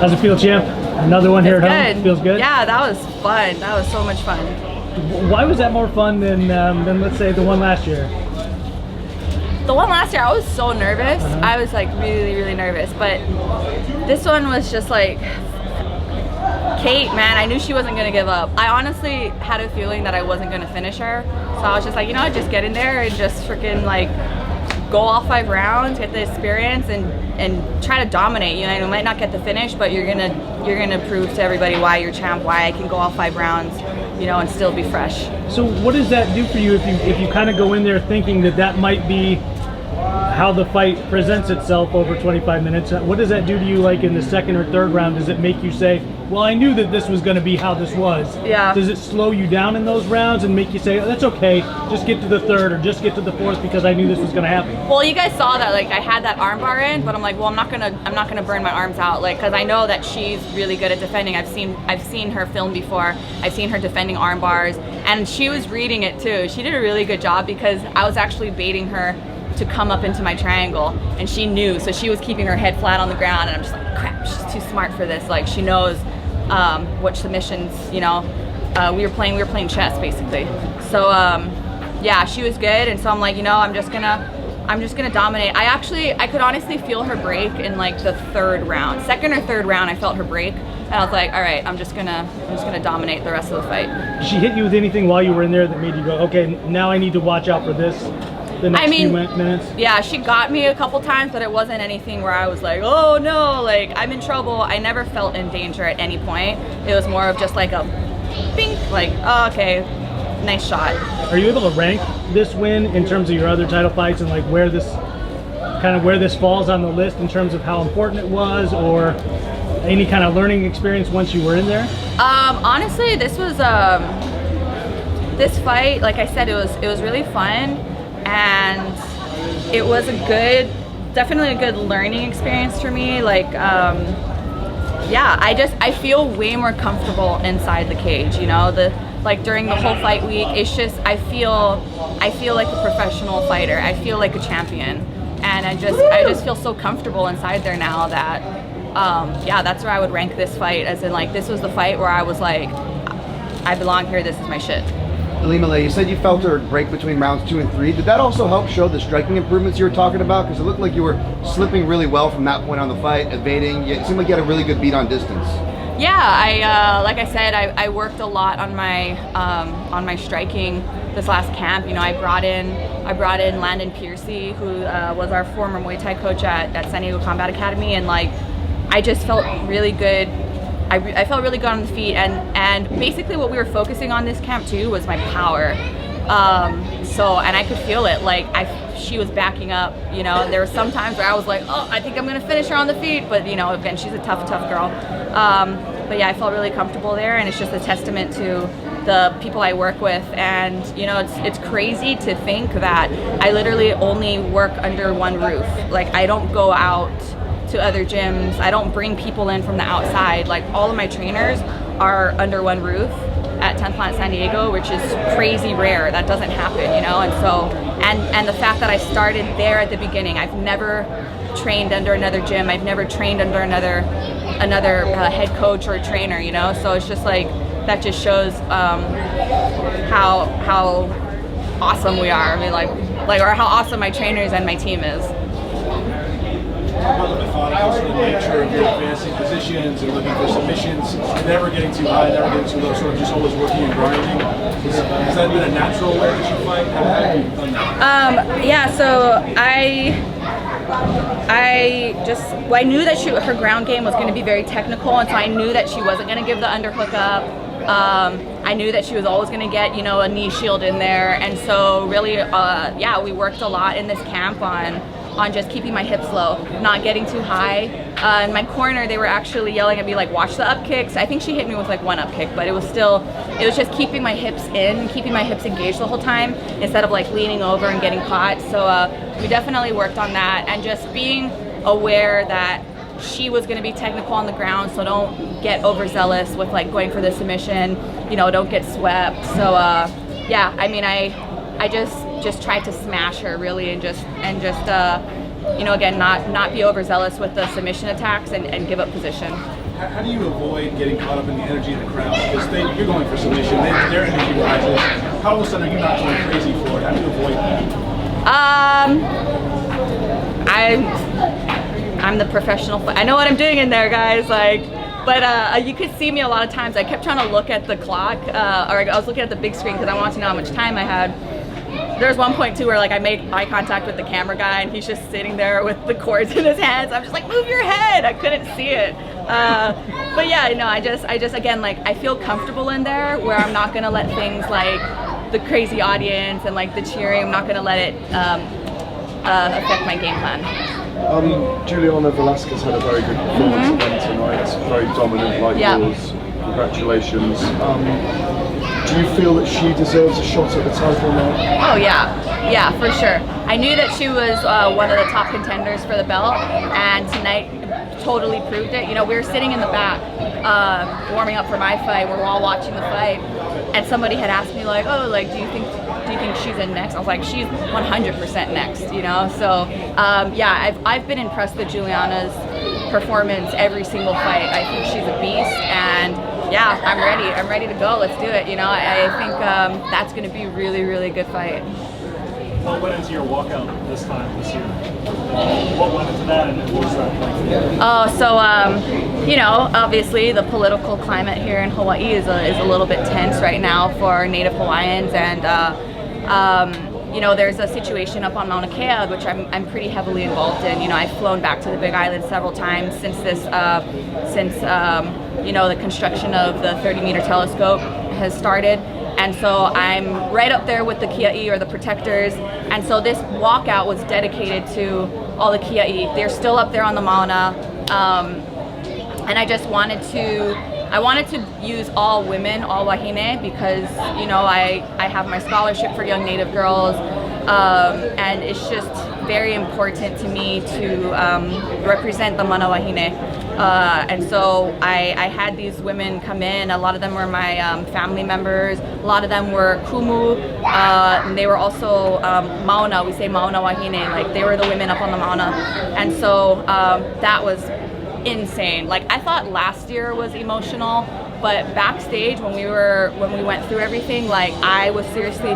How's it feel, champ? Another one here at home? Feels good? Yeah, that was fun. That was so much fun. Why was that more fun than let's say the one last year? The one last year, I was so nervous. I was like really nervous, but this one was just like, Kate, man, I knew she wasn't gonna give up. I honestly had a feeling that I wasn't gonna finish her, so I was just like, you know, just get in there and just freaking like go all 5 rounds, get the experience, and try to dominate. You know, you might not get the finish, but you're gonna prove to everybody why you're champ, why I can go all 5 rounds, you know, and still be fresh. So what does that do for you if you kind of go in there thinking that might be how the fight presents itself over 25 minutes? What does that do to you, like in the 2nd or 3rd round? Does it make you say, well, I knew that this was going to be how this was? Yeah. Does it slow you down in those rounds and make you say, oh, that's okay, just get to the 3rd or just get to the 4th because I knew this was going to happen? Well, you guys saw that, like, I had that arm bar in, but I'm like, well, I'm not gonna burn my arms out, like, because I know that she's really good at defending. I've seen her film before. I've seen her defending arm bars, and she was reading it too. She did a really good job because I was actually baiting her to come up into my triangle, and she knew, so she was keeping her head flat on the ground, and I'm just like, crap, she's too smart for this. Like, she knows what submissions, you know, we were playing chess basically. So yeah, she was good, and so I'm like, you know, I'm just gonna dominate. I could honestly feel her break in like the 3rd round, 2nd or 3rd round. I felt her break, and I was like, all right, I'm just gonna dominate the rest of the fight. Did she hit you with anything while you were in there that made you go, okay, now I need to watch out for this? The next few minutes? Yeah, she got me a couple times, but it wasn't anything where I was like, oh no, like I'm in trouble. I never felt in danger at any point. It was more of just like a bink, like, oh, okay, nice shot. Are you able to rank this win in terms of your other title fights and like where this falls on the list in terms of how important it was, or any kind of learning experience once you were in there? Honestly, this was this fight, like I said, it was really fun. And it was definitely a good learning experience for me. Like, yeah, I feel way more comfortable inside the cage. You know, like during the whole fight week, it's just I feel like a professional fighter. I feel like a champion, and I just feel so comfortable inside there now that, yeah, that's where I would rank this fight. As in, like, this was the fight where I was like, I belong here. This is my shit. Ilima-Lei, you said you felt her break between rounds 2 and 3. Did that also help show the striking improvements you were talking about? Because it looked like you were slipping really well from that point on the fight, evading. It seemed like you had a really good beat on distance. Yeah, like I said, I worked a lot on my striking this last camp. You know, I brought in Landon Piercy, who was our former Muay Thai coach at San Diego Combat Academy, and like I just felt really good. I felt really good on the feet, and basically what we were focusing on this camp too was my power. And I could feel it. Like she was backing up. You know, there were some times where I was like, oh, I think I'm gonna finish her on the feet, but you know, again, she's a tough girl. But yeah, I felt really comfortable there, and it's just a testament to the people I work with. And you know, it's crazy to think that I literally only work under one roof. Like, I don't go out to other gyms. I don't bring people in from the outside. Like, all of my trainers are under one roof at 10th Planet San Diego, which is crazy rare. That doesn't happen, you know. And so, and the fact that I started there at the beginning, I've never trained under another gym. I've never trained under another head coach or trainer, you know. So it's just like, that just shows how awesome we are. I mean, like or how awesome my trainers and my team is. About the methodical nature of your advancing positions and looking for submissions, never getting too high, never getting too low, sort of just always working and grinding. Has that been a natural way that you fight? How have you done that? Yeah, so I knew that her ground game was going to be very technical, and so I knew that she wasn't going to give the underhook up. I knew that she was always going to get, you know, a knee shield in there, and so really, yeah, we worked a lot in this camp on just keeping my hips low, not getting too high. In my corner, they were actually yelling at me like, watch the up kicks. I think she hit me with like one up kick, but it was just keeping my hips in, keeping my hips engaged the whole time instead of like leaning over and getting caught. So we definitely worked on that, and just being aware that she was going to be technical on the ground, so don't get overzealous with like going for the submission, you know, don't get swept. So yeah, I mean, I just tried to smash her really, and just you know, again, not be overzealous with the submission attacks and give up position. How do you avoid getting caught up in the energy of the crowd? Because you're going for submission, their energy rises. How all of a sudden are you not going crazy for it? How do you avoid that? I'm the professional. I know what I'm doing in there, guys. Like, but you could see me a lot of times. I kept trying to look at the clock, or I was looking at the big screen because I wanted to know how much time I had. There's one point too where like I made eye contact with the camera guy and he's just sitting there with the cords in his hands. I'm just like, move your head. I couldn't see it. But yeah, you know, I just again, like, I feel comfortable in there where I'm not gonna let things like the crazy audience and like the cheering, I'm not gonna let it affect my game plan. Juliana Velasquez had a very good performance again tonight, very dominant like yours. Congratulations. Do you feel that she deserves a shot at the title now? Oh yeah, for sure. I knew that she was one of the top contenders for the belt, and tonight totally proved it. You know, we were sitting in the back, warming up for my fight. We were all watching the fight, and somebody had asked me like, "Oh, like, do you think she's in next?" I was like, "She's 100% next." You know, so yeah, I've been impressed with Juliana's performance every single fight. I think she's a beast, and yeah, I'm ready. I'm ready to go. Let's do it. You know, I think that's going to be a really, really good fight. What went into your walkout this year? What went into that, and what was that like? Oh, so you know, obviously the political climate here in Hawaii is a little bit tense right now for Native Hawaiians, and you know, there's a situation up on Mauna Kea which I'm pretty heavily involved in. You know, I've flown back to the Big Island several times since you know, the construction of the 30-meter telescope has started. And so I'm right up there with the Kia'i, or the protectors. And so this walkout was dedicated to all the Kia'i. They're still up there on the Mauna. And I just wanted to use all women, all wahine, because, you know, I have my scholarship for young Native girls. And it's just very important to me to represent the mana wahine. And so I had these women come in. A lot of them were my family members. A lot of them were kumu. And they were also mauna. We say mauna wahine. Like, they were the women up on the mauna. And so that was insane. Like, I thought last year was emotional, but backstage when we went through everything, like, I was seriously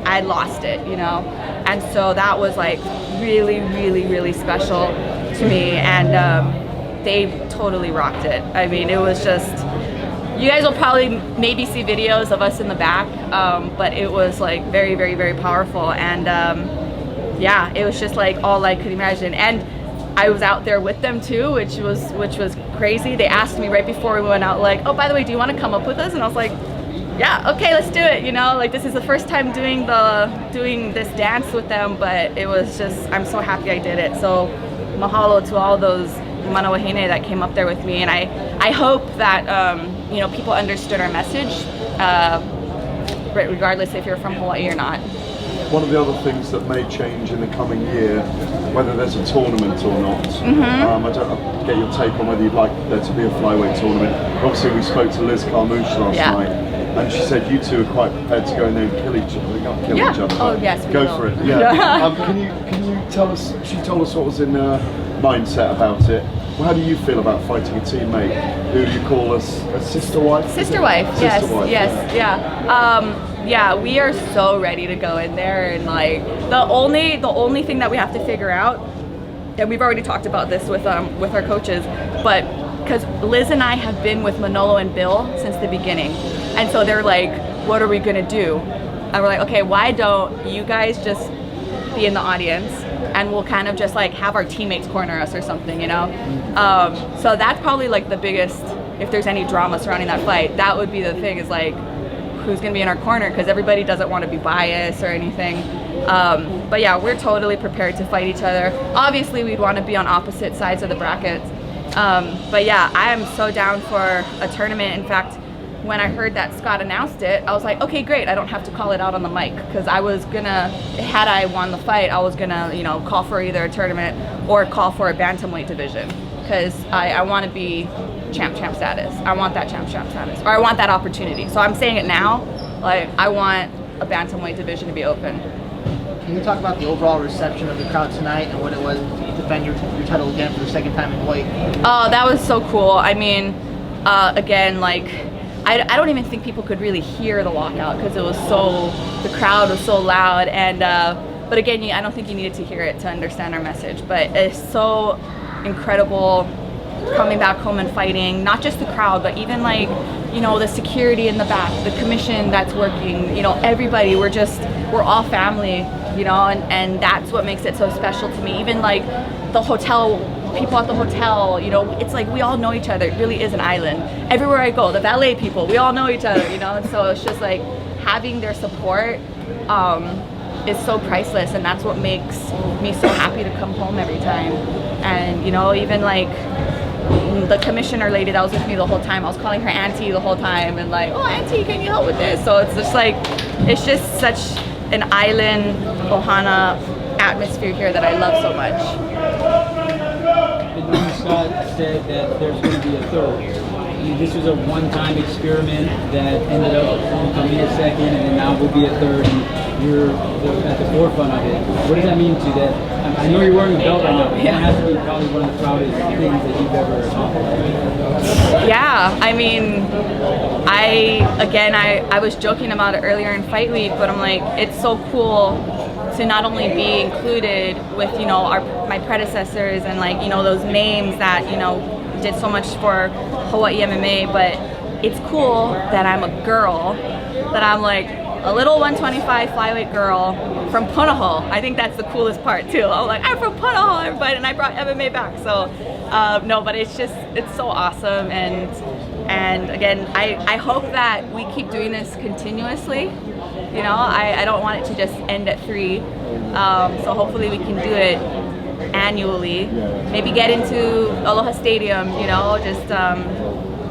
I lost it, you know. And so that was like really, really, really special to me, and they totally rocked it. I mean, it was just, you guys will probably maybe see videos of us in the back, but it was like very, very, very powerful, and yeah, it was just like all I could imagine. And I was out there with them too, which was crazy. They asked me right before we went out, like, "Oh, by the way, do you want to come up with us?" And I was like, yeah, okay, let's do it. You know, like, this is the first time doing this dance with them, but it was just, I'm so happy I did it. So mahalo to all those mana wahine that came up there with me, and I hope that you know, people understood our message, regardless if you're from Hawaii or not. One of the other things that may change in the coming year, whether there's a tournament or not, I don't get your take on whether you'd like there to be a flyweight tournament. Obviously, we spoke to Liz Carmouche last night, and she said you two are quite prepared to go in there and kill each other. Oh yes, we go will. for it. Yeah. Can you tell us? She told us what was in her mindset about it. Well, how do you feel about fighting a teammate who you call a sister wife? Sister wife. Yes. Yeah, we are so ready to go in there, and like the only thing that we have to figure out, and we've already talked about this with our coaches, but because Liz and I have been with Manolo and Bill since the beginning, and so they're like, what are we gonna do? And we're like, okay, why don't you guys just be in the audience, and we'll kind of just like have our teammates corner us or something, you know? So that's probably like the biggest, if there's any drama surrounding that fight, that would be the thing, is like, who's gonna be in our corner, because everybody doesn't want to be biased or anything. But yeah, we're totally prepared to fight each other. Obviously, we'd want to be on opposite sides of the brackets. But yeah, I am so down for a tournament. In fact, when I heard that Scott announced it, I was like, okay, great, I don't have to call it out on the mic, because I was gonna, had I won the fight, I was gonna, you know, call for either a tournament or call for a bantamweight division, because I want to be champ status. I want that champ status, or I want that opportunity. So I'm saying it now, like, I want a bantamweight division to be open. Can you talk about the overall reception of the crowd tonight and what it was to defend your title again for the second time in Hawaii? Oh, that was so cool. I mean, again, like, I don't even think people could really hear the walkout because it was the crowd was so loud. And but again, I don't think you needed to hear it to understand our message. But it's so incredible coming back home and fighting, not just the crowd, but even like, the security in the back, the commission that's working, everybody, we're all family, and that's what makes it so special to me. Even like the hotel, people at the hotel, it's like we all know each other. It really is an island. Everywhere I go, the valet people, we all know each other, and so it's just like having their support is so priceless, and that's what makes me so happy to come home every time. And even like the commissioner lady that was with me the whole time, I was calling her auntie the whole time, and like, oh auntie, can you help with this? So it's just like, it's just such an island ohana atmosphere here that I love so much. And Scott said that there's going to be a third. I mean, this was a one-time experiment that ended up becoming a second, and then now will be a third, and you're at the forefront of it. What does that mean to you? That I know you're wearing a belt right now, but that has to be probably one of the proudest things that you've ever accomplished. Yeah, I mean, I was joking about it earlier in Fight Week, but I'm like, it's so cool to not only be included with my predecessors and like those names that did so much for Hawaii MMA, but it's cool that I'm a girl, that I'm like a little 125 flyweight girl from Punahou. I think that's the coolest part too. I'm like, I'm from Punahou, everybody, and I brought MMA back. So no, but it's so awesome, and again, I hope that we keep doing this continuously. I don't want it to just end at 3. So hopefully we can do it annually. Maybe get into Aloha Stadium,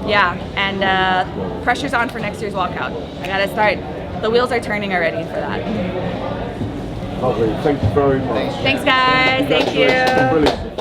yeah. And pressure's on for next year's walkout. I gotta start. The wheels are turning already for that. Lovely. Thank you very much. Thanks, guys. Thank you. Brilliant.